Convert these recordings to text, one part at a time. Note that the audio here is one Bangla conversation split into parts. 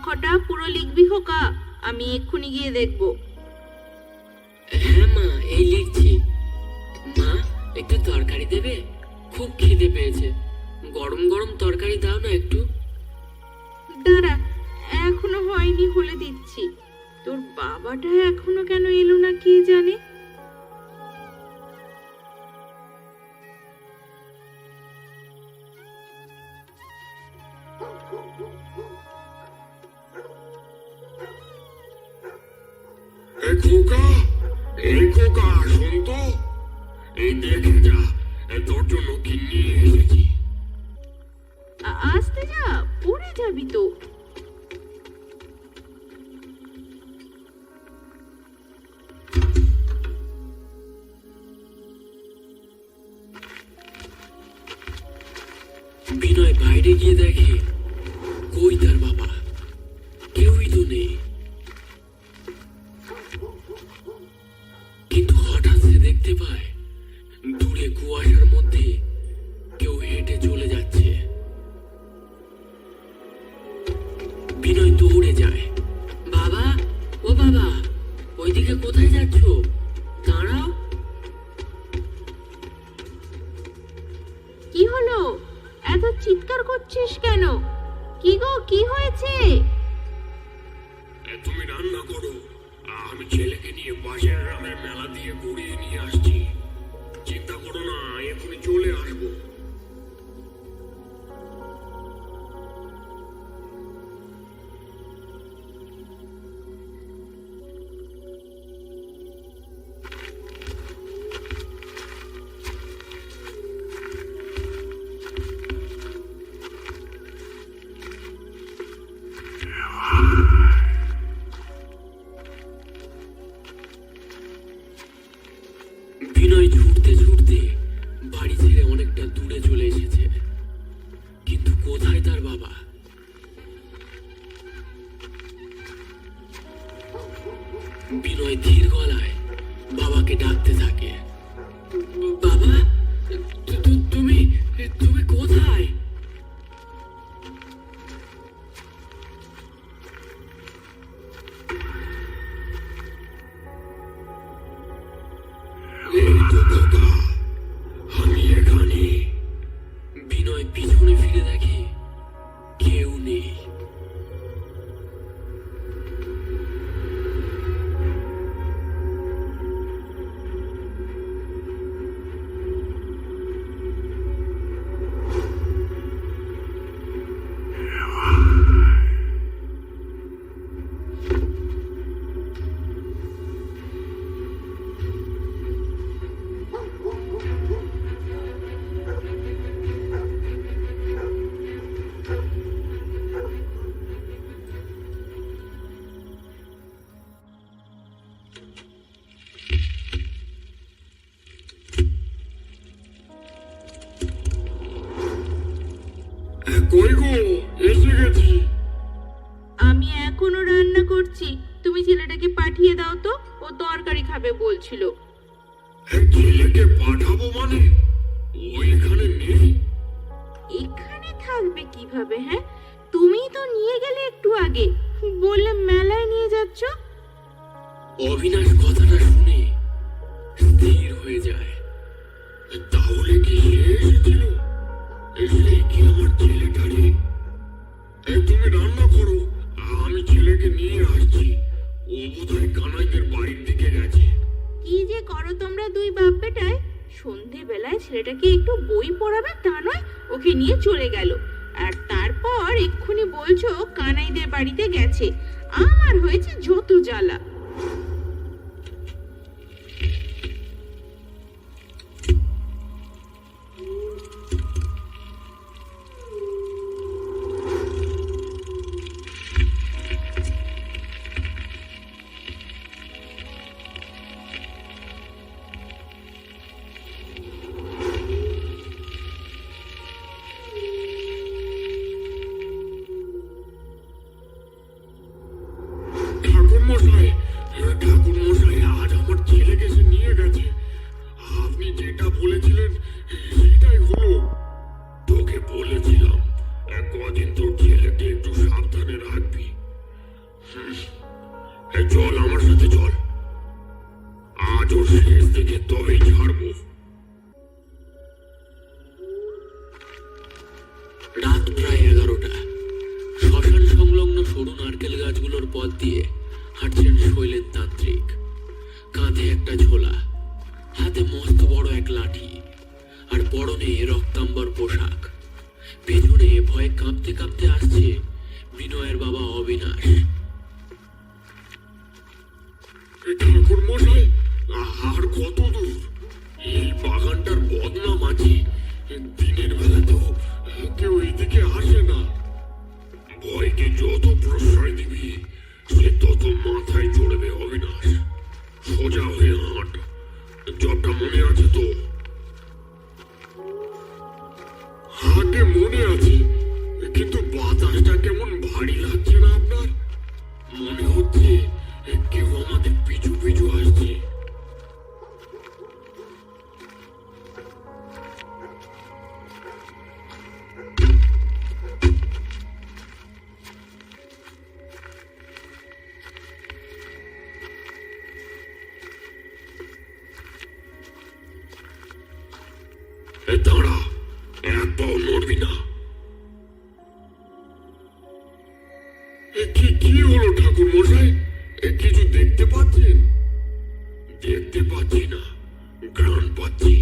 কটা পুরো লিখবি খোকা? আমি এক্ষুনি গিয়ে দেখব। হ্যাঁ মা, এই লিখছি। মা, একটু তরকারি দেবে? খুব খিদে পেয়েছে। গরম গরম তরকারি দাও না একটু। দাঁড়া, এখনো হয়নি, হলে দিচ্ছি। তোর বাবাটা এখনো কেন এলো না কে জানে। খোকা, এই খোকা, শোন তো, এই দেখে যা, তোর জন্য কি নিয়ে এসেছি। আসতে যা, পড়ে যাবি তো। বিনয় বাইরে গিয়ে দেখে কই তার বাবা, কেউই তো নেই। কিন্তু হঠাৎ সে দেখতে পায় দূরে কুয়াশার মধ্যে কেউ হেঁটে চলে যাচ্ছে। বিনয় দৌড়ে যায়। বাবা, ও বাবা, ওইদিকে কোথায় যাচ্ছ? দাঁড়াও। কি হলো? এত চিৎকার করছিস কেন? কি গো, কি হয়েছে? তুমি রান্না করো, আমি ছেলেকে নিয়ে পাশের গ্রামের মেলা দিয়ে ঘুরিয়ে নিয়ে আসছি। চিন্তা করো না, এখনই চলে আসবো। বিনয় ছুটতে ছুটতে বাড়ি ছেড়ে অনেকটা দূরে চলে এসেছে। কিন্তু কোথায় তার বাবা? বিনয় ধীর গলায় বাবাকে ডাকতে থাকে। বাবা, তুমি তুমি কোথায়? এই তো খোকা, আমি এখানে। বিনয় পিছনে ফিরে দেখে কেউ নেই। কই গো, এসে গেছি। আমি এখনো রান্না করছি, তুমি ছেলেটাকে পাঠিয়ে দাও তো, ও তরকারি খাবে বলছিল। ছেলেকে পাঠাবো মানে? ও এখানে নেই। এখানে থাকবে কিভাবে? হ্যাঁ, তুমি তো নিয়ে গেলে একটু আগে, বললে মেলায় নিয়ে যাচ্ছ। অবিনাশ কথাটা শুনে স্থির হয়ে যায়। তাহলে কি সে এসেছিল? সে কি আমার ছেলেটারে? তুমি রান্না করো, আমি ছেলেকে নিয়ে আসছি। ও বোধহয় কানাইদের বাড়ির দিকে গেছে। কি যে করো তোমরা দুই বাপ বেটায়! সন্ধেবেলায় ছেলেটাকে একটু বই পড়াবে তা নয়, ওকে নিয়ে চলে গেল। আর তারপর এক্ষুনি বলছো কানাইদের বাড়িতে গেছে। আমার হয়েছে যত জ্বালা। ঠাকুর মশাই, থেকে তবেই ছাড়বো। রাত প্রায় 11টা। শ্মশান সংলগ্ন সরু নারকেল গাছগুলোর পথ দিয়ে হাঁটছেন শৈলেন তান্ত্রিক। কাঁধে একটা ঝোলা, হাতে মস্ত বড় এক লাঠি, আর পরনে রক্তাম্বর পোশাক। পেছনে ভয়ে কাঁপতে কাঁপতে আসছে বিনয়ের বাবা অবিনাশ। ঠাকুর মশাই, আর কত দূর? এই বাগানটার বদনাম আছে, দিনের বেলাতেও কেউ এইদিকে আসে না। ভয়কে যত প্রশ্রয় দিবি সে তত মাথায় চড়বে অবিনাশ। সোজা হয়ে হাঁট, জবটা মনে আছে তো? হাটে মনে আছে, কিন্তু বাতাসটা কেমন ভারী লাগছে না আপনার? মনে হচ্ছে কেউ আমাদের পিছু পিছু আসছে। দাঁড়া, এক পাও নড়বি না। কি হলো ঠাকুর মশাই? কিছু দেখতে পাচ্ছেন? দেখতে পাচ্ছি না, ঘ্রাণ পাচ্ছি।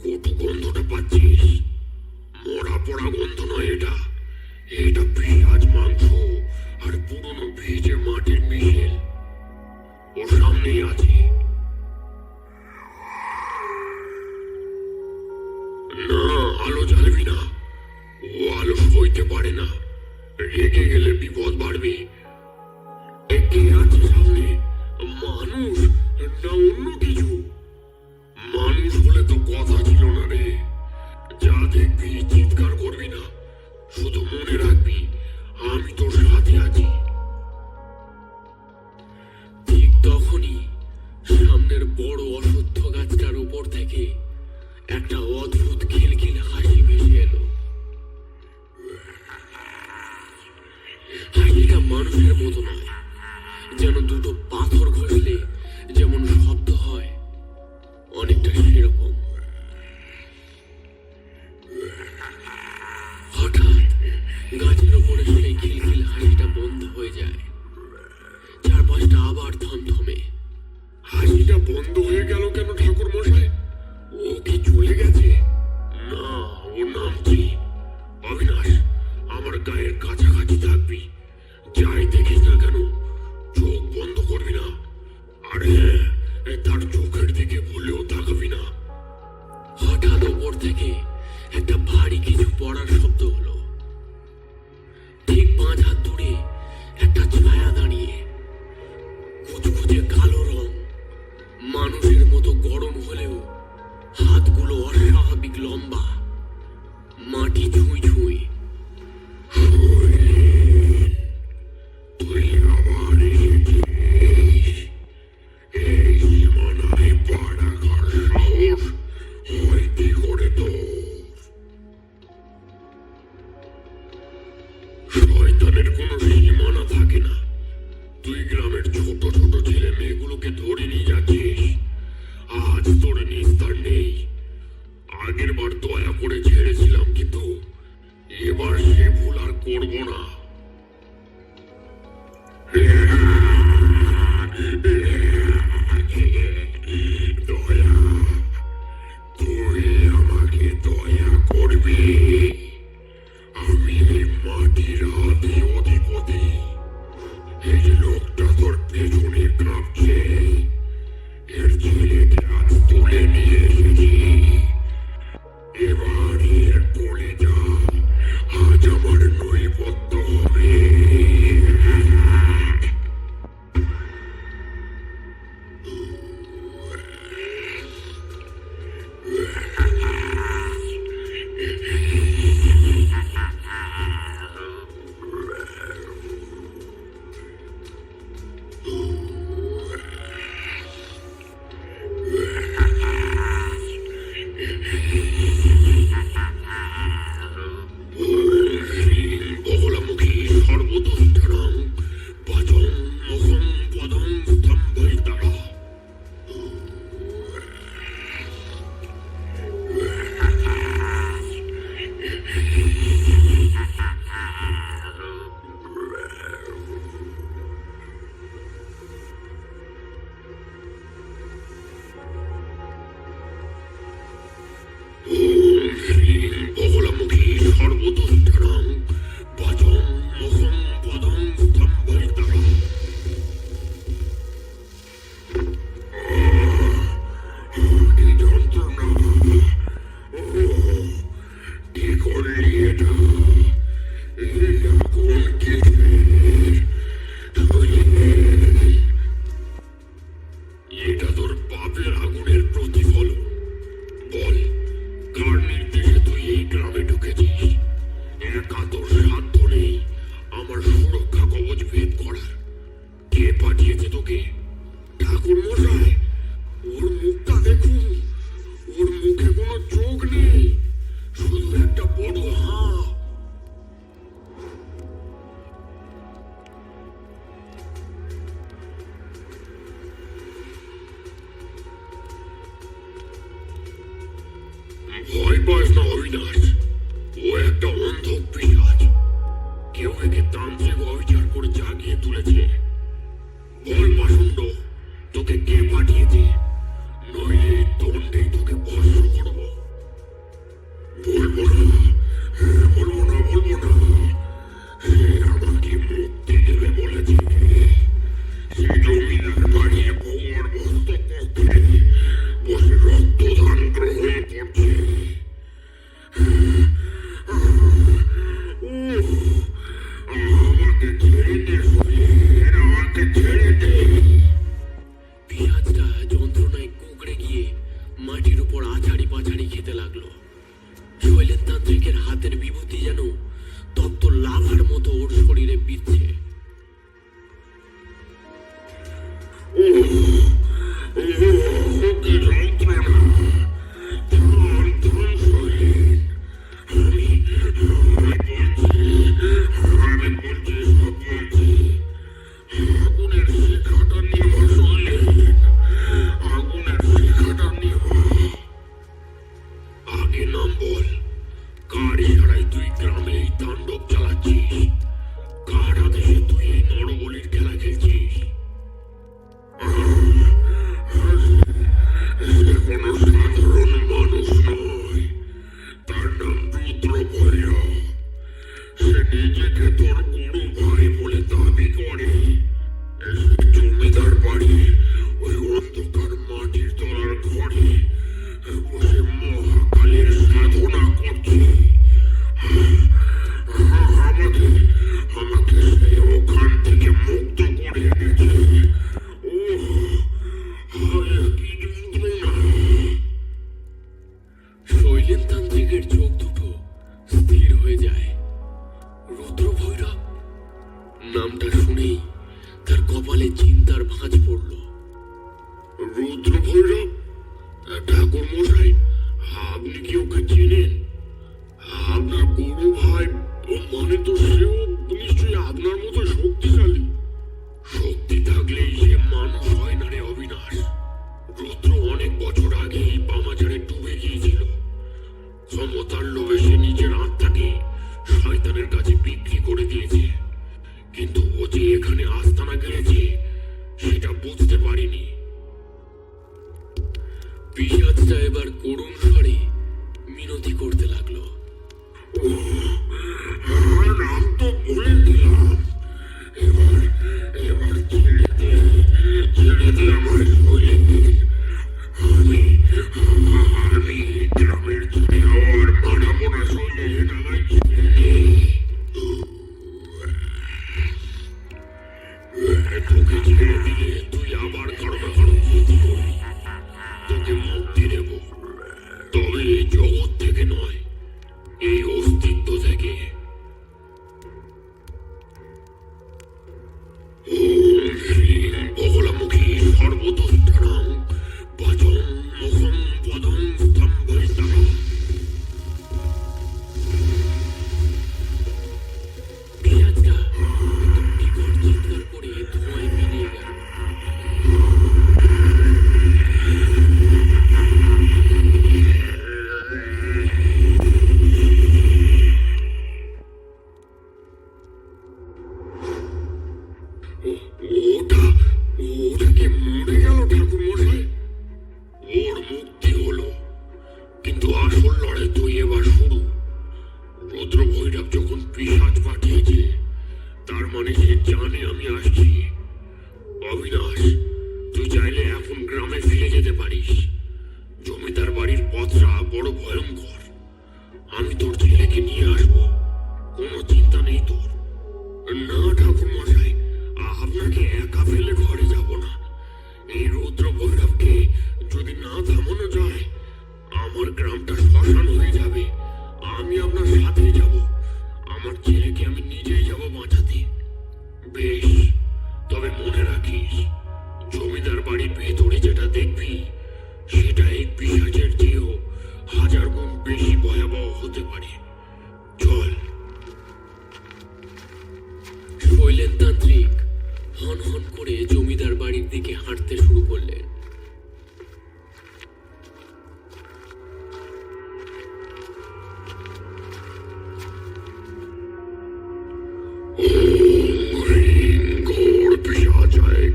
কটু গন্ধটা পাচ্ছিস? মরা পড়া গন্ধ নয় এটা, এটা পেঁয়াজ, মাংস আর পুরনো ভিজে মাটির মিশেল। ওর সামনেই আছে। না, আলো জ্বালবি না, ও আলো সইতে পারে না। রেগে গেলে বিপদ বাড়বে। কে আছে সামনে? মানুষ না অন্য কিছু? মানুষ হলে তো কথা ছিল না রে। যা দেখবি চিৎকার করবি না, শুধু মনে রাখবি আমি তোর সাথে আছি। ঠিক তখনই সামনের বড় অশ্বত্থ গাছটার উপর থেকে একটা অদ্ভুত খিলখিল হাসি ভেসে এলো। হাসিটা মানুষের মতো নয়, যেন দুটো পাথর ঘষলে যেমন শব্দ হয়, অনেকটা সেরকম। হঠাৎ গাছের উপরে সেই খিলখিল হাসিটা বন্ধ হয়ে যায়। চারপাশটা আবার থমথমে। হাসিটা বন্ধ হয়ে গেল কেন ঠাকুর মশাই? ও কি চলে গেছে? না, ওর নাম কি? অবিনাশ, আমার গায়ের কাছাকাছি থাকবি। যাই দেখিস না কেন চোখ বন্ধ করবি না। আর হ্যাঁ, তার চোখের দিকে ভুলেও তাকাবি না। যন্ত্রণা! কি করলি এটা? এই আগুন কিসের? এটা তোর পাপের আগুনের প্রতিফলন। বল, কার নির্দেশে তুই এই গ্রামে ঢুকেছিস? একা তোর সাধ্য নেই আমার সুরক্ষা কবচ ভেদ করার। কে পাঠিয়েছে তোকে? ঠাকুর মশাই, ওর মুখটা দেখুন। ওর মুখে কোনো চোখ নেই, শুধু একটা বড় হাঁ। ভয় পাস না অবিনাশ, ও একটা অন্ধ পিশাচ। কেউ একে তান্ত্রিক অবিচার করে জাগিয়ে তুলেছে। বল পাষণ্ড, তোকে কে পাঠিয়েছে? নইলে দণ্ডেই তোকে বর্ষ করব। বলবো না, বলবো না, বলবো না। আমাকে মুক্তি দেবে বলেছে। সেই জমিদার বাড়ির ভোর বস্ত কক্ষে বসে রক্তদান গ্রহণ করছে। আমাকে ছেড়ে দে শরীর, আমাকে ছেড়ে দে। পেঁয়াজটা যন্ত্রণায় কুঁকড়ে গিয়ে মাটির উপর আছাড়ি পাছাড়ি খেতে লাগলো। শৈলেন তান্ত্রিকের হাতের বিভূতি যেন তপ্ত লাভার মতো ওর শরীরে বিচ্ছে। কি যন্ত্রণা! থাম, থাম শরীর। আমি বলছি, সব বলছি। আগুনের শিখাটা নিভা শরীর, আগুনের শিখাটা নিভা। আগে নাম বল, কার ইশারায় তুই গ্রামে এই তাণ্ডব চালাচ্ছিস? কার আদেশে তুই এই নরবলির খেলা খেলছিস? সে কোনো সাধারণ মানুষ নয়, তার নাম রুদ্র ভৈরব। সে নিজেকে তোর গুরু ভাই বলে দাবি করে। সে জমিদার বাড়ি ওই অন্ধকার মাটির তলার ঘরে বসে মহাকালের সাধনা করছে। আমাকে আমাকে সে ওখান থেকে মুক্ত করে এনেছে। ওহ, হায় কি যন্ত্রণা! শৈলেন তান্ত্রিকের চোখ দুটো স্থির হয়ে যায়। রুদ্র ভৈরব নামটা শুনেই তার কপালে চিন্তার ভাঁজ পড়ল। রুদ্র ভৈরব? ঠাকুর মশাই, আপনি কি ওকে চেনেন? আপনার গুরু ভাই, ও মানে তো সেও নিশ্চয়ই আপনার মতো শক্তিশালী। শক্তি থাকলেই সে মানুষ হয় না রে অবিনাশ। রুদ্র অনেক বছর আগে এই বামাচারে ডুবে গিয়েছিল। ক্ষমতার লোভে সে নিজের আত্মাকে শয়তানের কাছে বিক্রি করে দিয়েছে। কিন্তু ও যে এখানে আস্তানা গেড়েছে সেটা বুঝতে পারিনি। পিশাচটা এবার করুণ স্বরে মিনতি করতে লাগলো। নাম তো বলে দিলাম, এবার এবার ছেড়ে দে আমার শরীর। আমি আমি গ্রামের ছেড়ে আর মানাবো না শরীর। আমায় ছেড়ে দে। তোকে ছেড়ে দিলে তুই আবার কারো ক্ষতি করবি। তোকে মুক্তি দেব, তবে এই জগৎ থেকে নয়, এই অস্তিত্ব থেকে। ওম শ্রীং বগলামুখী সর্বদুষ্টরাং ভজং মুখং পদং স্তম্ভৈস্তরং। পেঁয়াজটা একটু বিকট চিৎকার করে ধোঁয়ায় মিলিয়ে গেল। ওটা ওটা কি মরে গেল ঠাকুর মশাই? ওর মুক্তি হলো, কিন্তু আসল লড়াই তো এবার শুরু। রুদ্র ভৈরব যখন পিশাচ পাঠিয়েছে, তার মানে সে জানে আমি আসছি। অবিনাশ, তুই চাইলে এখন গ্রামে ফিরে যেতে পারিস। জমিদার বাড়ি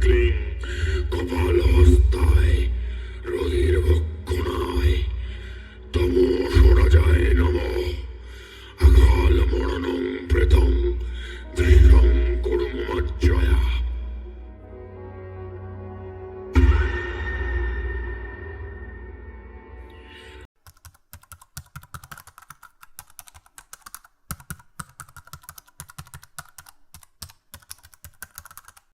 ক্লিং